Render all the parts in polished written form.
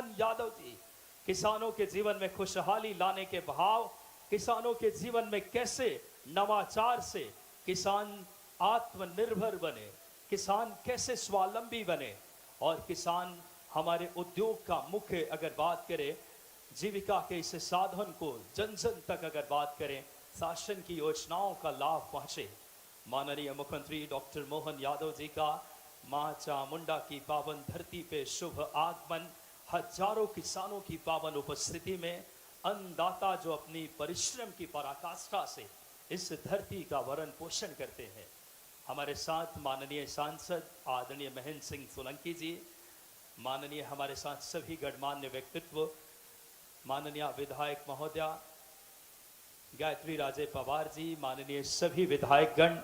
मोहन यादव जी किसानों के जीवन में खुशहाली लाने के भाव, किसानों के जीवन में कैसे नवाचार से किसान आत्मनिर्भर बने, किसान कैसे स्वावलंबी बने और किसान हमारे उद्योग का मुख्य अगर बात करें, जीविका के इस साधन को जन जन तक अगर बात करें, शासन की योजनाओं का लाभ पहुंचे। माननीय मुख्यमंत्री डॉक्टर मोहन यादव जी का मां चामुंडा की पावन धरती पे शुभ आगमन, हजारों किसानों की पावन उपस्थिति में अन्नदाता जो अपनी परिश्रम की पराकाष्ठा से इस धरती का भरण पोषण करते हैं। हमारे साथ माननीय सांसद आदरणीय महेंद्र सिंह सोलंकी जी, माननीय हमारे साथ सभी गणमान्य व्यक्तित्व, माननीय विधायक महोदया गायत्री राजे पवार जी, माननीय सभी विधायक गण,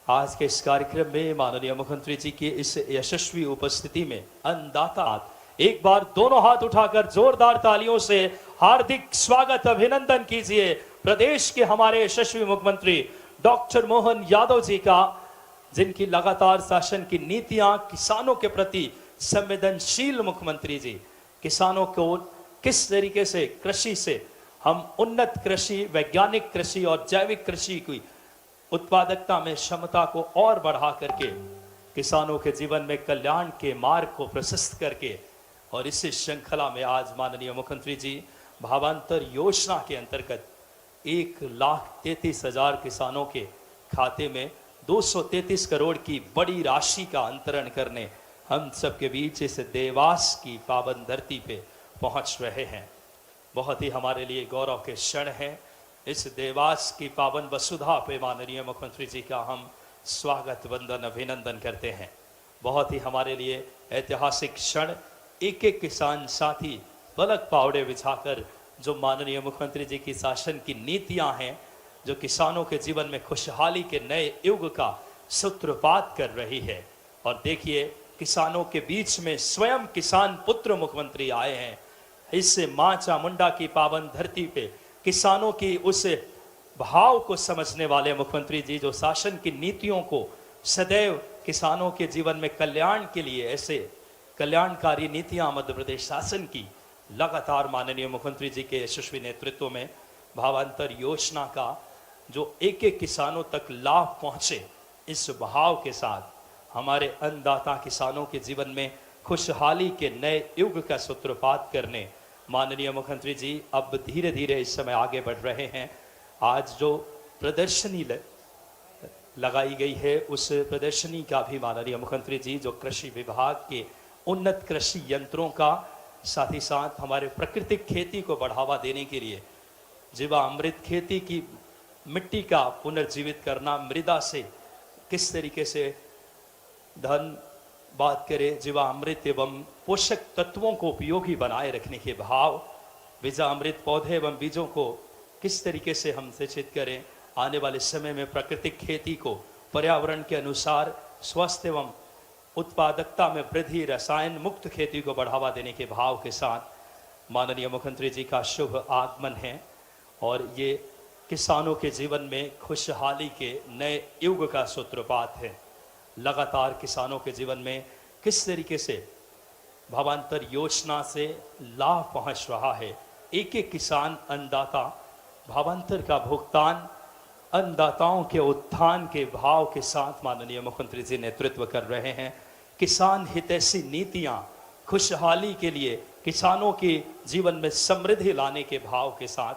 आज के इस कार्यक्रम में माननीय मुख्यमंत्री जी की इस यशस्वी उपस्थिति में अन्नदाता, एक बार दोनों हाथ उठाकर जोरदार तालियों से हार्दिक स्वागत अभिनंदन कीजिए प्रदेश के हमारे यशस्वी मुख्यमंत्री डॉक्टर मोहन यादव जी का, जिनकी लगातार शासन की नीतियां किसानों के प्रति संवेदनशील मुख्यमंत्री जी, किसानों को किस तरीके से कृषि से हम उन्नत कृषि, वैज्ञानिक कृषि और जैविक कृषि की उत्पादकता में क्षमता को और बढ़ा करके किसानों के जीवन में कल्याण के मार्ग को प्रशस्त करके, और इस श्रृंखला में आज माननीय मुख्यमंत्री जी भावांतर योजना के अंतर्गत 1,33,000 किसानों के खाते में 233 करोड़ की बड़ी राशि का अंतरण करने हम सबके बीच इस देवास की पावन धरती पे पहुंच रहे हैं। बहुत ही हमारे लिए गौरव के क्षण हैं। इस देवास की पावन वसुधा पे माननीय मुख्यमंत्री जी का हम स्वागत वंदन अभिनंदन करते हैं। बहुत ही हमारे लिए ऐतिहासिक क्षण, एक एक किसान साथी पलक पावड़े बिछाकर जो माननीय मुख्यमंत्री जी की शासन की नीतियां हैं, जो किसानों के जीवन में खुशहाली के नए युग का सूत्रपात कर रही है। और देखिए, किसानों के बीच में स्वयं किसान पुत्र मुख्यमंत्री आए हैं। इससे मां चामुंडा की पावन धरती पे किसानों की उस भाव को समझने वाले मुख्यमंत्री जी, जो शासन की नीतियों को सदैव किसानों के जीवन में कल्याण के लिए ऐसे कल्याणकारी नीतियां मध्य प्रदेश शासन की लगातार माननीय मुख्यमंत्री जी के यशस्वी नेतृत्व में भावांतर योजना का जो एक एक किसानों तक लाभ पहुंचे, इस भाव के साथ हमारे अन्नदाता किसानों के जीवन में खुशहाली के नए युग का सूत्रपात करने माननीय मुख्यमंत्री जी अब धीरे धीरे इस समय आगे बढ़ रहे हैं। आज जो प्रदर्शनी लगाई गई है, उस प्रदर्शनी का भी माननीय मुख्यमंत्री जी जो कृषि विभाग के उन्नत कृषि यंत्रों का, साथ ही साथ हमारे प्राकृतिक खेती को बढ़ावा देने के लिए जीवामृत खेती की मिट्टी का पुनर्जीवित करना, मृदा से किस तरीके से धन बात करें जीवामृत एवं पोषक तत्वों को उपयोगी बनाए रखने के भाव, बीजामृत पौधे एवं बीजों को किस तरीके से हम सिंचित करें, आने वाले समय में प्राकृतिक खेती को पर्यावरण के अनुसार स्वस्थ एवं उत्पादकता में वृद्धि, रसायन मुक्त खेती को बढ़ावा देने के भाव के साथ माननीय मुख्यमंत्री जी का शुभ आगमन है। और ये किसानों के जीवन में खुशहाली के नए युग का सूत्रपात है। लगातार किसानों के जीवन में किस तरीके से भावांतर योजना से लाभ पहुंच रहा है। एक एक किसान अन्नदाता भावांतर का भुगतान अन्नदाताओं के उत्थान के भाव के साथ माननीय मुख्यमंत्री जी नेतृत्व कर रहे हैं। किसान हितैषी नीतियां खुशहाली के लिए, किसानों के जीवन में समृद्धि लाने के भाव के साथ,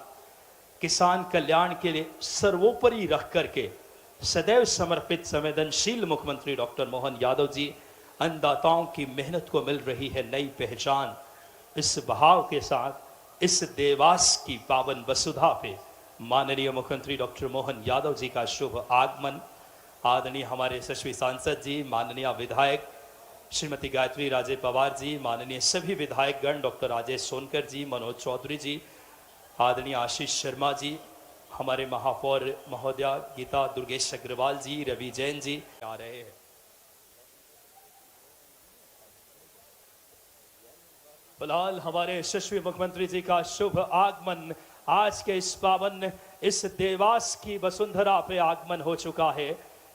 किसान कल्याण के लिए सर्वोपरि रख करके सदैव समर्पित संवेदनशील मुख्यमंत्री डॉक्टर मोहन यादव जी, अन्नदाताओं की मेहनत को मिल रही है नई पहचान। इस भाव के साथ इस देवास की पावन वसुधा पे माननीय मुख्यमंत्री डॉक्टर मोहन यादव जी का शुभ आगमन, आदरणीय हमारे यशस्वी सांसद जी, माननीय विधायक श्रीमती गायत्री राजे पवार जी, माननीय सभी विधायक गण, डॉक्टर राजेश सोनकर जी, मनोज चौधरी जी, आदरणीय आशीष शर्मा जी, हमारे महापौर महोदया गीता दुर्गेश अग्रवाल जी, रवि जैन जी आ रहे हैं। फिलहाल हमारे यशस्वी मुख्यमंत्री जी का शुभ आगमन आज के इस पावन इस देवास की वसुंधरा पे आगमन हो चुका है।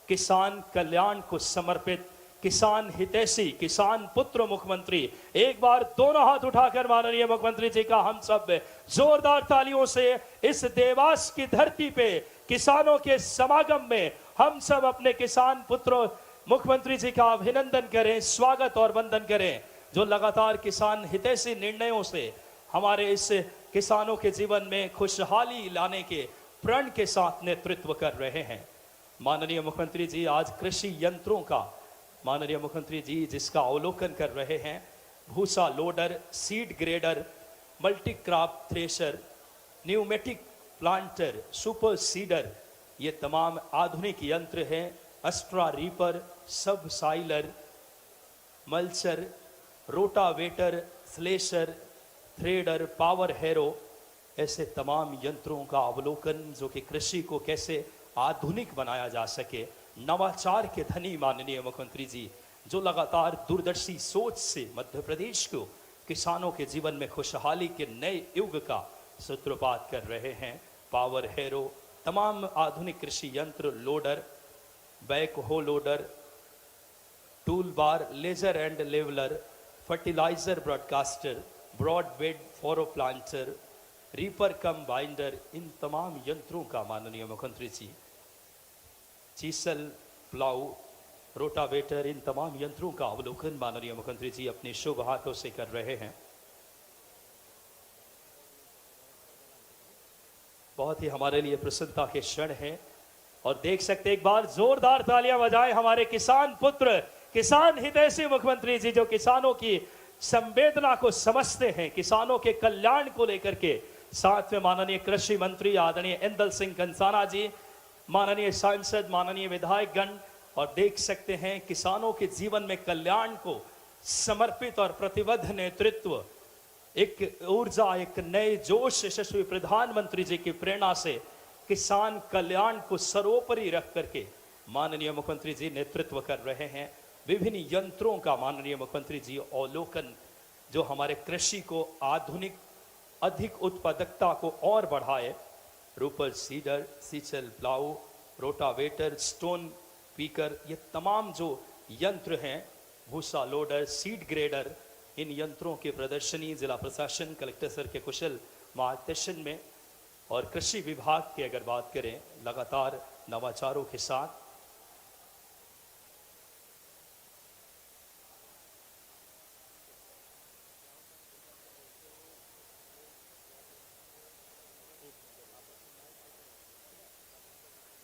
किसान कल्याण को समर्पित, किसान हितैषी, किसान पुत्र मुख्यमंत्री, एक बार दोनों हाथ उठाकर माननीय मुख्यमंत्री जी का हम सब जोरदार तालियों से इस देवास की धरती पे किसानों के समागम में हम सब अपने किसान पुत्र मुख्यमंत्री जी का अभिनंदन करें, स्वागत और वंदन करें, जो लगातार किसान हितैषी निर्णयों से हमारे इस किसानों के जीवन में खुशहाली लाने के प्रण के साथ नेतृत्व कर रहे हैं। माननीय मुख्यमंत्री जी आज कृषि यंत्रों का, माननीय मुख्यमंत्री जी जिसका अवलोकन कर रहे हैं, भूसा loader, seed grader, multi crop thresher, pneumatic planter, super seeder, ये तमाम आधुनिक यंत्र हैं। अस्ट्रा रीपर, सब साइलर, mulcher, rotavator, slasher, threader, power harrow, ऐसे तमाम यंत्रों का अवलोकन जो कि कृषि को कैसे आधुनिक बनाया जा सके, नवाचार के धनी माननीय मुख्यमंत्री जी जो लगातार दूरदर्शी सोच से मध्य प्रदेश को किसानों के जीवन में खुशहाली के नए युग का सूत्रपात कर रहे हैं। पावर हैरो, तमाम आधुनिक कृषि यंत्र, loader, backhoe loader, tool bar, laser and leveller, fertiliser broadcaster, broad bed furrow planter, reaper cum binder, इन तमाम यंत्रों का माननीय मुख्यमंत्री जी, चीसल, प्लाऊ, रोटावेटर, इन तमाम यंत्रों का अवलोकन माननीय मुख्यमंत्री जी अपने शुभ हाथों से कर रहे हैं। बहुत ही हमारे लिए प्रसन्नता के क्षण है और देख सकते एक बार जोरदार तालियां बजाएं हमारे किसान पुत्र, किसान हितैषी मुख्यमंत्री जी जो किसानों की संवेदना को समझते हैं, किसानों के कल्याण को लेकर के। साथ में माननीय कृषि मंत्री आदरणीय इंदल सिंह कंसाना जी, माननीय सांसद, माननीय विधायकगण, और देख सकते हैं किसानों के जीवन में कल्याण को समर्पित और प्रतिबद्ध नेतृत्व, एक ऊर्जा, एक नए जोश यशस्वी प्रधानमंत्री जी की प्रेरणा से किसान कल्याण को सर्वोपरि रख करके माननीय मुख्यमंत्री जी नेतृत्व कर रहे हैं। विभिन्न यंत्रों का माननीय मुख्यमंत्री जी अवलोकन जो हमारे कृषि को आधुनिक, अधिक उत्पादकता को और बढ़ाए, रूपर सीडर, सीचल प्लाऊ, रोटावेटर, स्टोन पीकर, ये तमाम जो यंत्र हैं, भूसा लोडर, सीड ग्रेडर, इन यंत्रों की प्रदर्शनी जिला प्रशासन कलेक्टर सर के कुशल मार्गदर्शन में और कृषि विभाग की अगर बात करें लगातार नवाचारों के साथ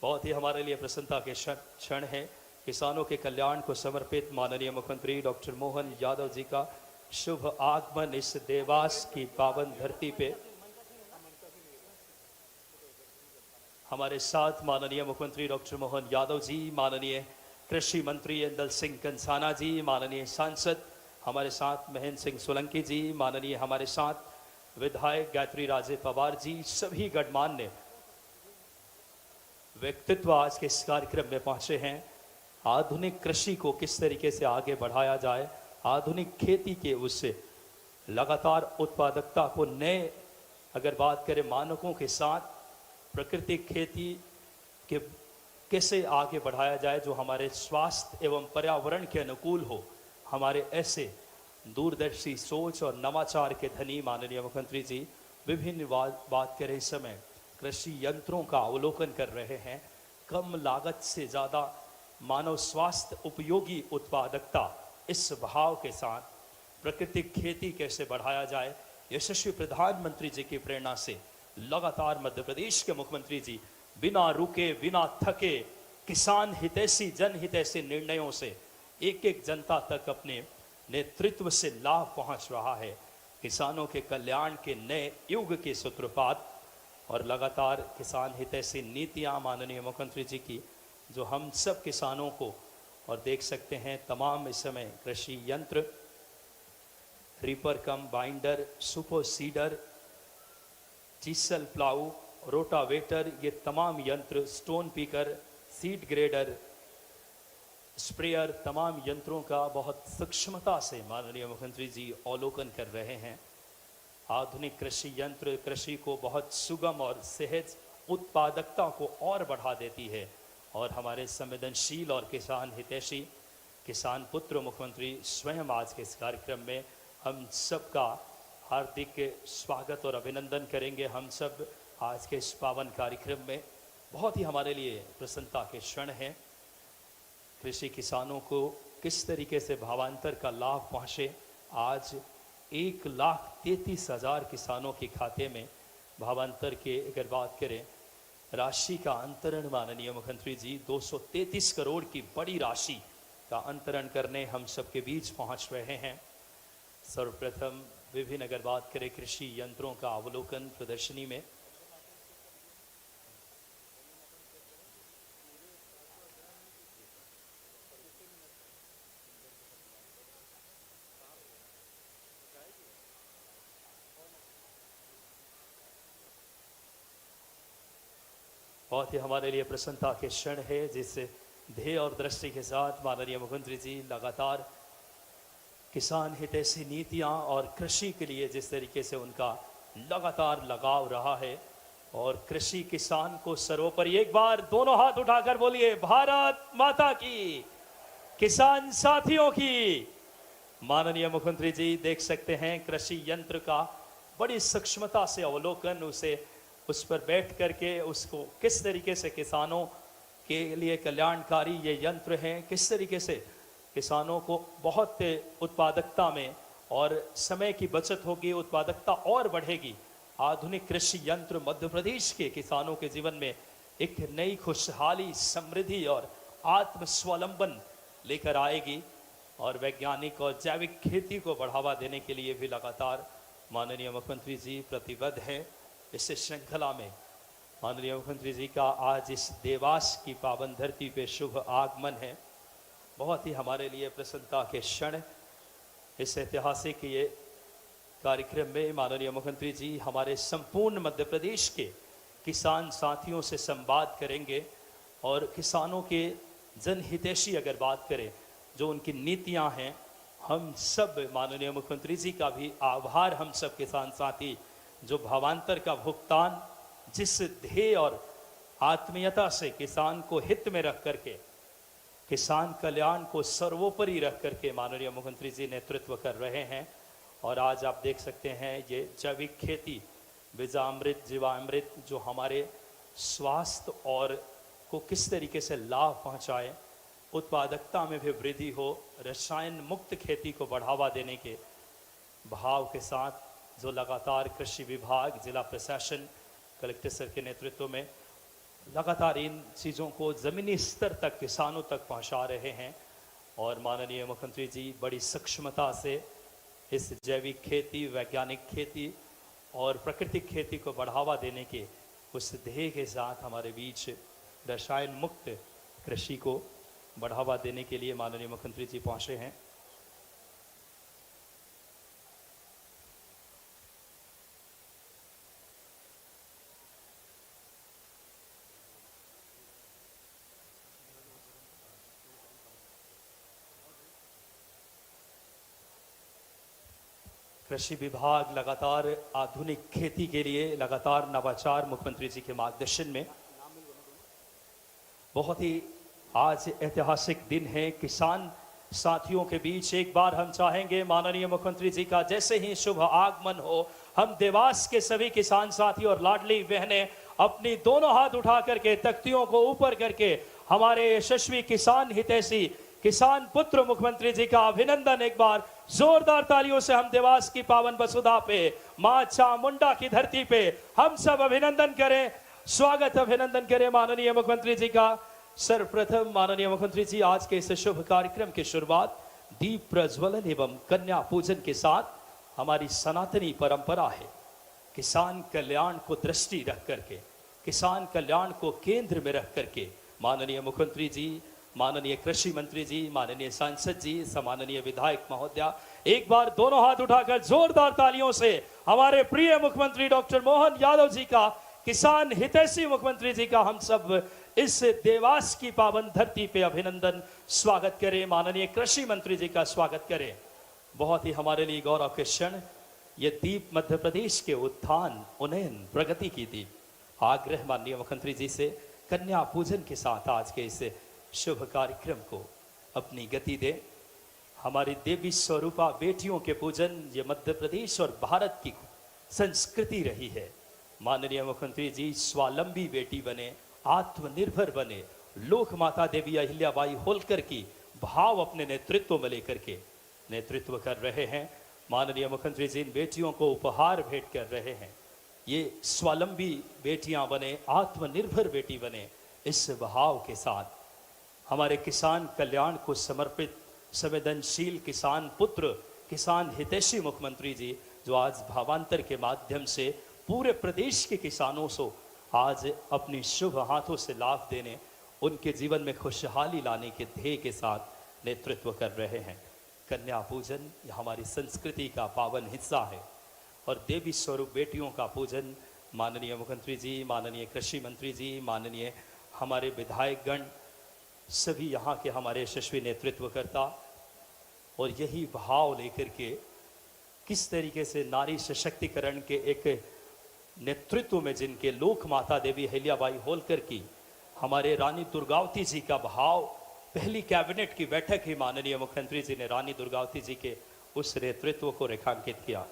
बहुत ही हमारे लिए प्रसन्नता के क्षण है। किसानों के कल्याण को समर्पित माननीय मुख्यमंत्री डॉक्टर मोहन यादव जी का शुभ आगमन इस देवास की पावन धरती पे। हमारे साथ माननीय मुख्यमंत्री डॉक्टर मोहन यादव जी, माननीय कृषि मंत्री इंदल सिंह कंसाना जी, माननीय सांसद हमारे साथ महेंद्र सिंह सोलंकी जी, माननीय हमारे साथ विधायक गायत्री राजे पवार जी, सभी गणमान्य व्यक्तित्व आज के इस कार्यक्रम में पहुंचे हैं। आधुनिक कृषि को किस तरीके से आगे बढ़ाया जाए, आधुनिक खेती के उससे लगातार उत्पादकता को नए, अगर बात करें मानकों के साथ प्राकृतिक खेती के कैसे आगे बढ़ाया जाए जो हमारे स्वास्थ्य एवं पर्यावरण के अनुकूल हो, हमारे ऐसे दूरदर्शी सोच और नवाचार के धनी माननीय मुख्यमंत्री जी विभिन्न बात करें इस समय कृषि यंत्रों का अवलोकन कर रहे हैं। कम लागत से ज़्यादा मानव स्वास्थ्य उपयोगी उत्पादकता, इस भाव के साथ प्राकृतिक खेती कैसे बढ़ाया जाए, यशस्वी प्रधानमंत्री जी की प्रेरणा से लगातार मध्य प्रदेश के मुख्यमंत्री जी बिना रुके बिना थके किसान हितैषी, जन हितैषी निर्णयों से एक एक जनता तक अपने नेतृत्व से लाभ पहुंच रहा है। किसानों के कल्याण के नए युग के सूत्रपात और लगातार किसान हितैषी नीतियां माननीय मुख्यमंत्री जी की जो हम सब किसानों को, और देख सकते हैं तमाम इस समय कृषि यंत्र, reaper cum binder, super seeder, chisel plough, rotavator, ये तमाम यंत्र, स्टोन पीकर, सीड ग्रेडर, स्प्रेयर, तमाम यंत्रों का बहुत सूक्ष्मता से माननीय मुख्यमंत्री जी अवलोकन कर रहे हैं। आधुनिक कृषि यंत्र कृषि को बहुत सुगम और सहज उत्पादकता को और बढ़ा देती है और हमारे संवेदनशील और किसान हितैषी किसान पुत्र मुख्यमंत्री स्वयं आज के इस कार्यक्रम में हम सबका हार्दिक स्वागत और अभिनंदन करेंगे। हम सब आज के इस पावन कार्यक्रम में बहुत ही हमारे लिए प्रसन्नता के क्षण हैं। कृषि किसानों को किस तरीके से भावांतर का लाभ पहुँचे, आज 1,33,000 किसानों के खाते में भावांतर के अगर बात करें राशि का अंतरण माननीय मुख्यमंत्री जी 233 करोड़ की बड़ी राशि का अंतरण करने हम सबके बीच पहुंच रहे हैं। सर्वप्रथम विभिन्न अगर बात करें कृषि यंत्रों का अवलोकन प्रदर्शनी में बहुत ही हमारे लिए प्रसन्नता के क्षण है, जिस ध्येय और दृष्टि के साथ माननीय मुख्यमंत्री जी लगातार किसान हितैषी नीतियां और कृषि के लिए जिस तरीके से उनका लगातार लगाव रहा है और कृषि किसान को सर्वोपरि, एक बार दोनों हाथ उठाकर बोलिए भारत माता की, किसान साथियों की। माननीय मुख्यमंत्री जी देख सकते हैं कृषि यंत्र का बड़ी सूक्ष्मता से अवलोकन, उस पर बैठ करके उसको किस तरीके से किसानों के लिए कल्याणकारी ये यंत्र हैं, किस तरीके से किसानों को बहुत उत्पादकता में और समय की बचत होगी, उत्पादकता और बढ़ेगी। आधुनिक कृषि यंत्र मध्य प्रदेश के किसानों के जीवन में एक नई खुशहाली, समृद्धि और आत्मस्वावलंबन लेकर आएगी और वैज्ञानिक और जैविक खेती को बढ़ावा देने के लिए भी लगातार माननीय मुख्यमंत्री जी प्रतिबद्ध हैं। इस श्रृंखला में माननीय मुख्यमंत्री जी का आज इस देवास की पावन धरती पे शुभ आगमन है। बहुत ही हमारे लिए प्रसन्नता के क्षण। इस ऐतिहासिक ये कार्यक्रम में माननीय मुख्यमंत्री जी हमारे संपूर्ण मध्य प्रदेश के किसान साथियों से संवाद करेंगे और किसानों के जनहितैषी अगर बात करें जो उनकी नीतियां हैं, हम सब माननीय मुख्यमंत्री जी का भी आभार, हम सब किसान साथी जो भावांतर का भुगतान जिस ध्येय और आत्मीयता से किसान को हित में रख करके, किसान कल्याण को सर्वोपरि रख करके माननीय मुख्यमंत्री जी नेतृत्व कर रहे हैं। और आज आप देख सकते हैं ये जैविक खेती, बीजामृत, जीवामृत जो हमारे स्वास्थ्य और को किस तरीके से लाभ पहुंचाए, उत्पादकता में भी वृद्धि हो, रसायन मुक्त खेती को बढ़ावा देने के भाव के साथ जो लगातार कृषि विभाग, जिला प्रशासन, कलेक्टर सर के नेतृत्व में लगातार इन चीज़ों को ज़मीनी स्तर तक किसानों तक पहुंचा रहे हैं। और माननीय मुख्यमंत्री जी बड़ी सूक्ष्मता से इस जैविक खेती, वैज्ञानिक खेती और प्राकृतिक खेती को बढ़ावा देने के उस ध्येय के साथ हमारे बीच रसायन मुक्त कृषि को बढ़ावा देने के लिए माननीय मुख्यमंत्री जी पहुंचे हैं। कृषि विभाग लगातार आधुनिक खेती के लिए लगातार नवाचार मुख्यमंत्री जी के मार्गदर्शन में बहुत ही आज ऐतिहासिक दिन है। किसान साथियों के बीच एक बार हम चाहेंगे माननीय मुख्यमंत्री जी का जैसे ही शुभ आगमन हो, हम देवास के सभी किसान साथी और लाडली बहनें अपनी दोनों हाथ उठा करके तख्तियों को ऊपर करके हमारे यशस्वी किसान हितैषी किसान पुत्र मुख्यमंत्री जी का अभिनंदन एक बार जोरदार तालियों से हम देवास की पावन वसुधा पे, मां चामुंडा की धरती पे हम सब अभिनंदन करें, स्वागत अभिनंदन करें माननीय मुख्यमंत्री जी का। सर्वप्रथम माननीय मुख्यमंत्री जी आज के इस शुभ कार्यक्रम की शुरुआत दीप प्रज्वलन एवं कन्या पूजन के साथ हमारी सनातनी परंपरा है। किसान कल्याण को दृष्टि रख करके, किसान कल्याण को केंद्र में रख करके माननीय मुख्यमंत्री जी, माननीय कृषि मंत्री जी, माननीय सांसद जी, सम्माननीय विधायक महोदया, एक बार दोनों हाथ उठाकर जोरदार तालियों से हमारे प्रिय मुख्यमंत्री डॉक्टर मोहन यादव जी का, किसान हितैषी मुख्यमंत्री जी का हम सब इस देवास की पावन धरती पे अभिनंदन स्वागत करें। माननीय कृषि मंत्री जी का स्वागत करें। बहुत ही हमारे लिए गौरव के क्षण। ये दीप मध्य प्रदेश के उत्थान, उन्नयन, प्रगति की दीप। आग्रह माननीय मुख्यमंत्री जी से कन्या पूजन के साथ आज के इस शुभ कार्यक्रम को अपनी गति दे। हमारी देवी स्वरूपा बेटियों के पूजन ये मध्य प्रदेश और भारत की संस्कृति रही है। माननीय मुख्यमंत्री जी स्वावलंबी बेटी बने, आत्मनिर्भर बने, लोक माता देवी अहिल्याबाई होलकर की भाव अपने नेतृत्व में लेकर के नेतृत्व कर रहे हैं। माननीय मुख्यमंत्री जी इन बेटियों को उपहार भेंट कर रहे हैं। ये स्वावलंबी बेटियां बने, आत्मनिर्भर बेटी बने, इस भाव के साथ हमारे किसान कल्याण को समर्पित संवेदनशील किसान पुत्र, किसान हितैषी मुख्यमंत्री जी जो आज भावांतर के माध्यम से पूरे प्रदेश के किसानों को आज अपनी शुभ हाथों से लाभ देने, उनके जीवन में खुशहाली लाने के ध्येय के साथ नेतृत्व कर रहे हैं। कन्या पूजन यह हमारी संस्कृति का पावन हिस्सा है और देवी स्वरूप बेटियों का पूजन माननीय मुख्यमंत्री जी, माननीय कृषि मंत्री जी, माननीय हमारे विधायकगण सभी यहाँ के हमारे यशस्वी नेतृत्वकर्ता और यही भाव लेकर के किस तरीके से नारी सशक्तिकरण के एक नेतृत्व में जिनके लोक माता देवी अहिल्याबाई होलकर की, हमारे रानी दुर्गावती जी का भाव, पहली कैबिनेट की बैठक ही माननीय मुख्यमंत्री जी ने रानी दुर्गावती जी के उस नेतृत्व को रेखांकित किया।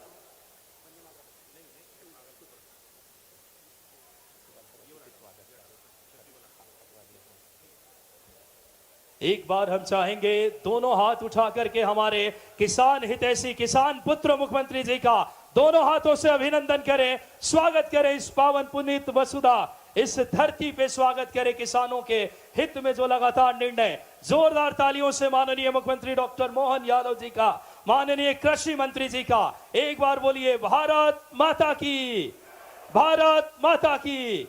एक बार हम चाहेंगे दोनों हाथ उठा करके हमारे किसान हितैषी किसान पुत्र मुख्यमंत्री जी का दोनों हाथों से अभिनंदन करें, स्वागत करें इस पावन पुनीत वसुधा, इस धरती पे स्वागत करें किसानों के हित में जो लगातार निर्णय। जोरदार तालियों से माननीय मुख्यमंत्री डॉक्टर मोहन यादव जी का, माननीय कृषि मंत्री जी का एक बार बोलिए भारत माता की, भारत माता की।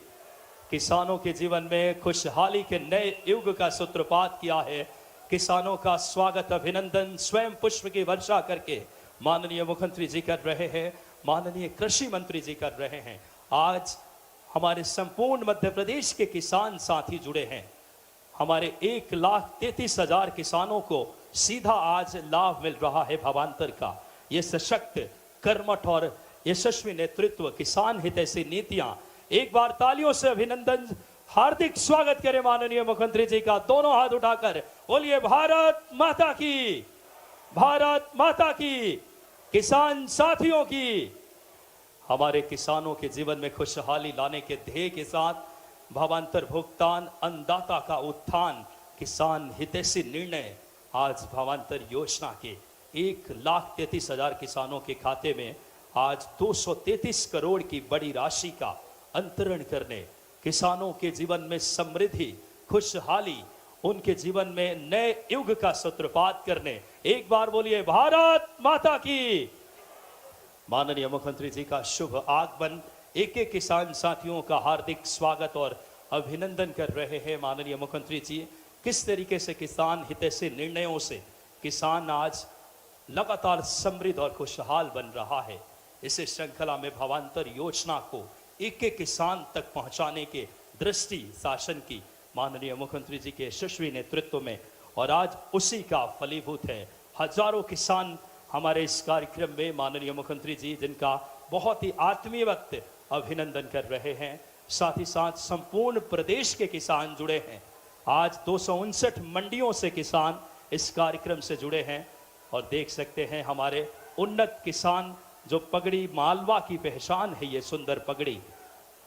किसानों के जीवन में खुशहाली के नए युग का सूत्रपात किया है। किसानों का स्वागत, अभिनंदन, स्वयं पुष्प की वर्षा करके माननीय मुख्यमंत्री जी कर रहे हैं, माननीय कृषि मंत्री जी कर रहे हैं। आज हमारे संपूर्ण मध्य प्रदेश के किसान साथी जुड़े हैं। हमारे 1,33,000 किसानों को सीधा आज लाभ मिल रहा है भावांतर का। ये सशक्त, कर्मठ और यशस्वी नेतृत्व, किसान हितैषी नीतियां, एक बार तालियों से अभिनंदन, हार्दिक स्वागत करें माननीय मुख्यमंत्री जी का दोनों हाथ उठाकर। बोलिए भारत माता की, भारत माता की। किसान साथियों की, हमारे किसानों के जीवन में खुशहाली लाने के ध्येय के साथ भावांतर भुगतान, अन्नदाता का उत्थान, किसान हितैषी निर्णय, आज भावांतर योजना के 1,33,000 किसानों के खाते में आज 233 करोड़ की बड़ी राशि का अंतरण करने, किसानों के जीवन में समृद्धि, खुशहाली, उनके जीवन में नए युग का सूत्रपात करने, एक बार बोलिए भारत माता की। माननीय मुख्यमंत्री जी का शुभ आगमन, एक एक किसान साथियों का हार्दिक स्वागत और अभिनंदन कर रहे हैं माननीय मुख्यमंत्री जी। किस तरीके से किसान हितैषी निर्णयों से किसान आज लगातार समृद्ध और खुशहाल बन रहा है। इस श्रृंखला में भावांतर योजना को एक एक किसान तक पहुंचाने के दृष्टि शासन की माननीय मुख्यमंत्री जी के यशस्वी नेतृत्व में, और आज उसी का फलीभूत है। हजारों किसान हमारे इस कार्यक्रम में माननीय मुख्यमंत्री जी जिनका बहुत ही आत्मीय वक्त अभिनंदन कर रहे हैं। साथ ही साथ संपूर्ण प्रदेश के किसान जुड़े हैं। आज 259 मंडियों से किसान इस कार्यक्रम से जुड़े हैं और देख सकते हैं हमारे उन्नत किसान, जो पगड़ी मालवा की पहचान है, ये सुंदर पगड़ी,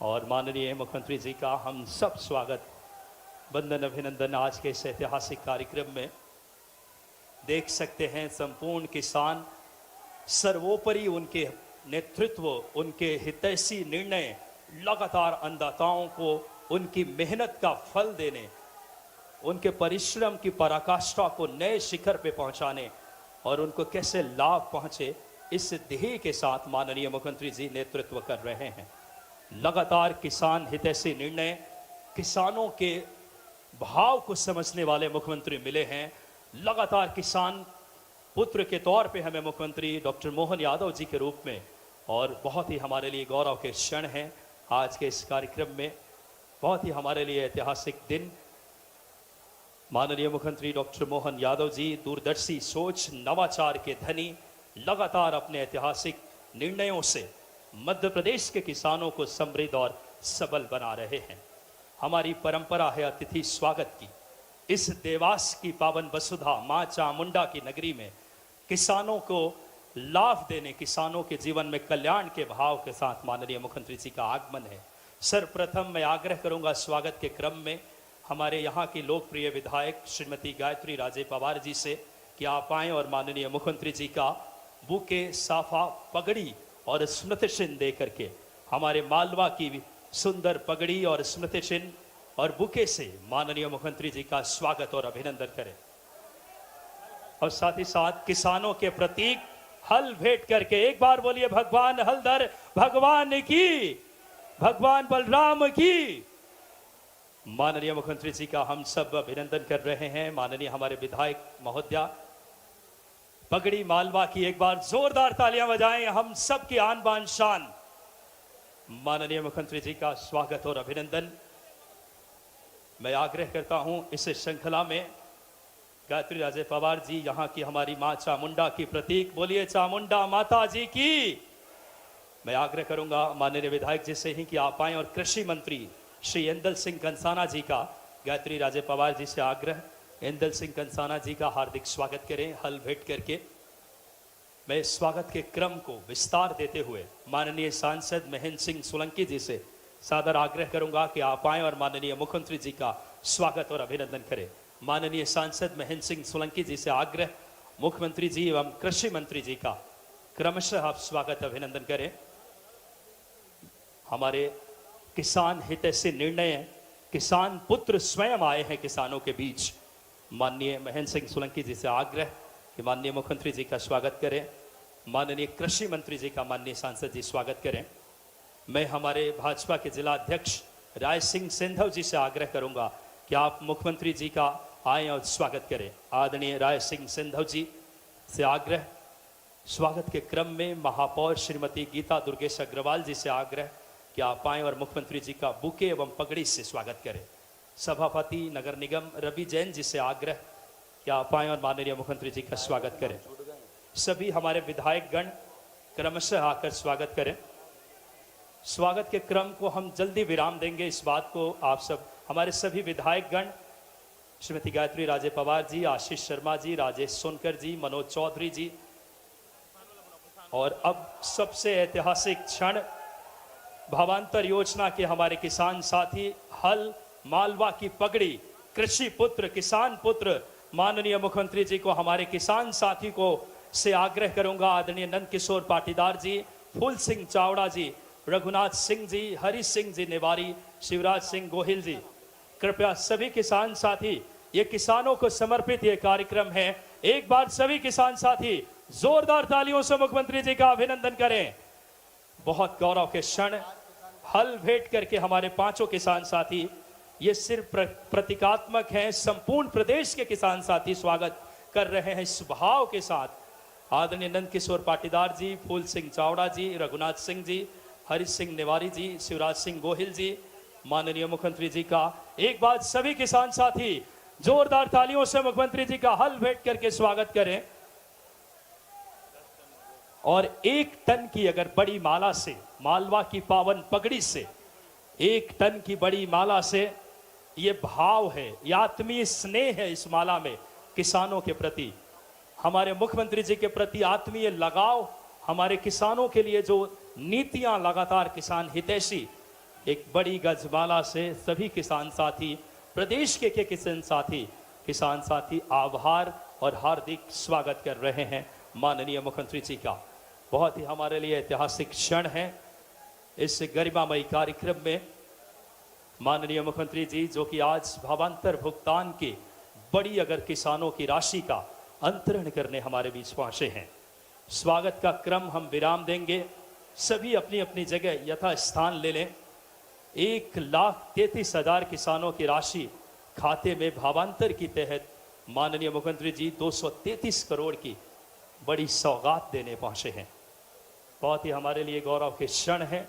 और माननीय मुख्यमंत्री जी का हम सब स्वागत, वंदन, अभिनंदन आज के इस ऐतिहासिक कार्यक्रम में। देख सकते हैं संपूर्ण किसान, सर्वोपरि उनके नेतृत्व, उनके हितैषी निर्णय लगातार अन्नदाताओं को उनकी मेहनत का फल देने, उनके परिश्रम की पराकाष्ठा को नए शिखर पे पहुंचाने और उनको कैसे लाभ पहुंचे, इस ध्येय के साथ माननीय मुख्यमंत्री जी नेतृत्व कर रहे हैं। लगातार किसान हितैषी निर्णय, किसानों के भाव को समझने वाले मुख्यमंत्री मिले हैं। लगातार किसान पुत्र के तौर पे हमें मुख्यमंत्री डॉक्टर मोहन यादव जी के रूप में, और बहुत ही हमारे लिए गौरव के क्षण हैं आज के इस कार्यक्रम में, बहुत ही हमारे लिए ऐतिहासिक दिन। माननीय मुख्यमंत्री डॉक्टर मोहन यादव जी दूरदर्शी सोच, नवाचार के धनी, लगातार अपने ऐतिहासिक निर्णयों से मध्य प्रदेश के किसानों को समृद्ध और सबल बना रहे हैं। हमारी परंपरा है अतिथि स्वागत की। इस देवास की पावन वसुधा मां चामुंडा की नगरी में किसानों को लाभ देने, किसानों के जीवन में कल्याण के भाव के साथ माननीय मुख्यमंत्री जी का आगमन है। सर्वप्रथम मैं आग्रह करूंगा स्वागत के क्रम में हमारे यहाँ की लोकप्रिय विधायक श्रीमती गायत्री राजे पवार जी से कि आप आएं और माननीय मुख्यमंत्री जी का बुके, साफा, पगड़ी और स्मृति चिन्ह दे करके हमारे मालवा की सुंदर पगड़ी और स्मृति चिन्ह और बुके से माननीय मुख्यमंत्री जी का स्वागत और अभिनंदन करें। और साथ ही साथ किसानों के प्रतीक हल भेंट करके एक बार बोलिए भगवान हलधर भगवान की, भगवान बलराम की। माननीय मुख्यमंत्री जी का हम सब अभिनंदन कर रहे हैं। माननीय हमारे विधायक महोदया पगड़ी मालवा की एक बार जोरदार तालियां बजाएं, हम सब की आन बान शान। माननीय मुख्यमंत्री जी का स्वागत और अभिनंदन। मैं आग्रह करता हूं इस श्रृंखला में गायत्री राजे पवार जी यहाँ की हमारी मां चामुंडा की प्रतीक, बोलिए चामुंडा माता जी की। मैं आग्रह करूंगा माननीय विधायक जी से ही कि आप आए और कृषि मंत्री श्री इंदल सिंह कंसाना जी का गायत्री राजे पवार जी से आग्रह, इंदल सिंह कंसाना जी का हार्दिक स्वागत करें हल भेंट करके। मैं स्वागत के क्रम को विस्तार देते हुए माननीय सांसद महेंद्र सिंह सोलंकी जी से सादर आग्रह करूंगा कि आप आएं और माननीय मुख्यमंत्री जी का स्वागत और अभिनंदन करें। माननीय सांसद महेंद्र सिंह सोलंकी जी से आग्रह, मुख्यमंत्री जी एवं कृषि मंत्री जी का क्रमशः आप स्वागत अभिनंदन करें। हमारे किसान हितैषी निर्णय, किसान पुत्र स्वयं आए हैं किसानों के बीच। माननीय महेंद्र सिंह सोलंकी जी से आग्रह कि माननीय मुख्यमंत्री जी का स्वागत करें। माननीय कृषि मंत्री जी का माननीय सांसद जी स्वागत करें। मैं हमारे भाजपा के जिला अध्यक्ष राय सिंह सिंधव जी से आग्रह करूंगा कि आप मुख्यमंत्री जी का आए और स्वागत करें। आदरणीय राय सिंह सिंधव जी से आग्रह। स्वागत के क्रम में महापौर श्रीमती गीता दुर्गेश अग्रवाल जी से आग्रह कि आप आए और मुख्यमंत्री जी का बुके एवं पगड़ी से स्वागत करें। सभापति नगर निगम रवि जैन जी से आग्रह कि आप आए और माननीय मुख्यमंत्री जी का स्वागत करें। सभी हमारे विधायक गण क्रमशः आकर स्वागत करें। स्वागत के क्रम को हम जल्दी विराम देंगे, इस बात को आप सब हमारे सभी विधायक गण श्रीमती गायत्री राजे पवार जी, आशीष शर्मा जी, राजेश सोनकर जी, मनोज चौधरी जी। और अब सबसे ऐतिहासिक क्षण, भावांतर योजना के हमारे किसान साथी हल, मालवा की पगड़ी, कृषि पुत्र, किसान पुत्र माननीय मुख्यमंत्री जी को, हमारे किसान साथी को से आग्रह करूंगा आदरणीय नंद किशोर पाटीदार जी, फूल सिंह चावड़ा जी, रघुनाथ सिंह जी, हरि सिंह जी नेवारी, शिवराज सिंह गोहिल जी, कृपया सभी किसान साथी, ये किसानों को समर्पित ये कार्यक्रम है। एक बार सभी किसान साथी जोरदार तालियों से मुख्यमंत्री जी का अभिनंदन करें। बहुत गौरव के क्षण, हल भेंट करके हमारे पांचों किसान साथी, ये सिर्फ प्रतीकात्मक है, संपूर्ण प्रदेश के किसान साथी स्वागत कर रहे हैं इस भाव के साथ। आदरणीय नंद किशोर पाटीदार जी, फूल सिंह चावड़ा जी, रघुनाथ सिंह जी, हरि सिंह नेवारी जी, शिवराज सिंह गोहिल जी, माननीय मुख्यमंत्री जी का एक बार सभी किसान साथी जोरदार तालियों से मुख्यमंत्री जी का हल भेंट करके स्वागत करें। और 1 टन की अगर बड़ी माला से, मालवा की पावन पगड़ी से, 1 टन की बड़ी माला से ये भाव है, ये आत्मीय स्नेह है इस माला में किसानों के प्रति, हमारे मुख्यमंत्री जी के प्रति आत्मीय लगाव, हमारे किसानों के लिए जो नीतियां लगातार किसान हितैषी, एक बड़ी गजमाला से सभी किसान साथी, प्रदेश के किसान साथी आभार और हार्दिक स्वागत कर रहे हैं माननीय मुख्यमंत्री जी का। बहुत ही हमारे लिए ऐतिहासिक क्षण है इस गरिमामयी कार्यक्रम में। माननीय मुख्यमंत्री जी जो कि आज भावांतर भुगतान की बड़ी अगर किसानों की राशि का अंतरण करने हमारे बीच पहुंचे हैं। स्वागत का क्रम हम विराम देंगे, सभी अपनी अपनी जगह यथा स्थान ले लें। 1,33,000 किसानों की राशि खाते में भावांतर की तहत माननीय मुख्यमंत्री जी 233 करोड़ की बड़ी सौगात देने पहुंचे हैं। बहुत ही हमारे लिए गौरव के क्षण है।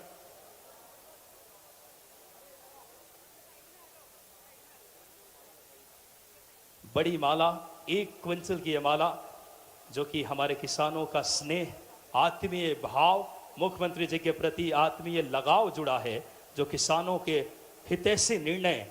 बड़ी माला, 1 क्विंटल की यह माला जो कि हमारे किसानों का स्नेह, आत्मीय भाव, मुख्यमंत्री जी के प्रति आत्मीय लगाव जुड़ा है, जो किसानों के हितैषी निर्णय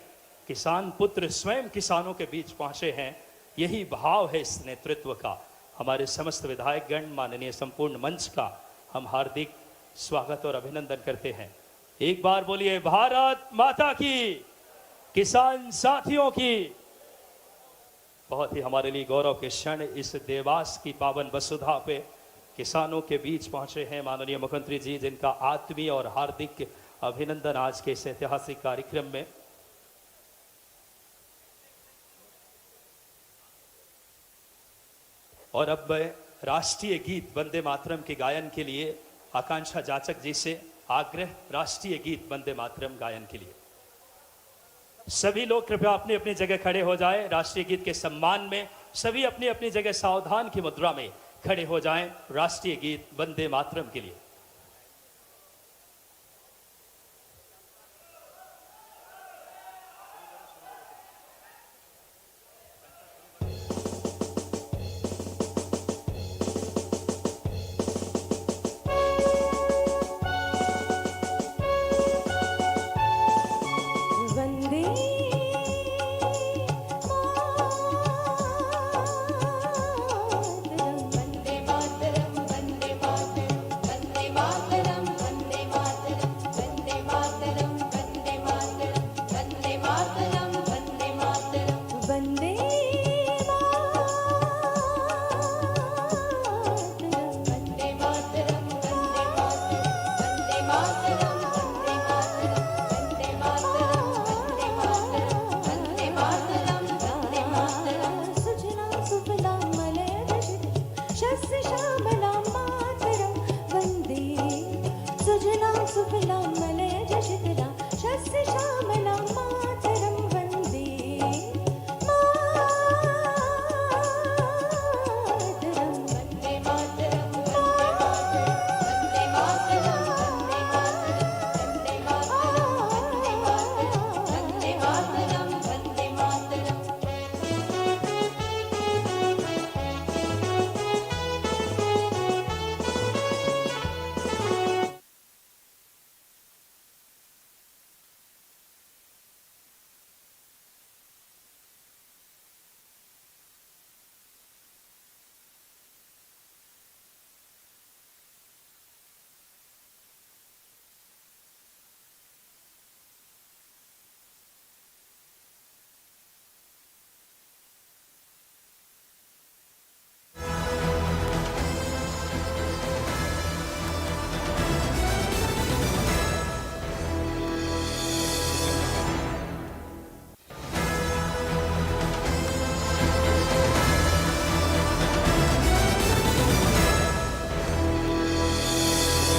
किसान पुत्र स्वयं किसानों के बीच पहुंचे हैं। यही भाव है इस नेतृत्व का। हमारे समस्त विधायकगण, माननीय संपूर्ण मंच का हम हार्दिक स्वागत और अभिनंदन करते हैं। एक बार बोलिए भारत माता की, किसान साथियों की। बहुत ही हमारे लिए गौरव के क्षण इस देवास की पावन वसुधा पे किसानों के बीच पहुंचे हैं माननीय मुख्यमंत्री जी, जिनका आत्मीय और हार्दिक अभिनंदन आज के इस ऐतिहासिक कार्यक्रम में। और अब राष्ट्रीय गीत वंदे मातरम के गायन के लिए आकांक्षा जाचक जी से आग्रह, राष्ट्रीय गीत वंदे मातरम गायन के लिए सभी लोग कृपया अपनी अपनी जगह खड़े हो जाएं। राष्ट्रीय गीत के सम्मान में सभी अपनी अपनी जगह सावधान की मुद्रा में खड़े हो जाएं। राष्ट्रीय गीत वंदे मातरम के लिए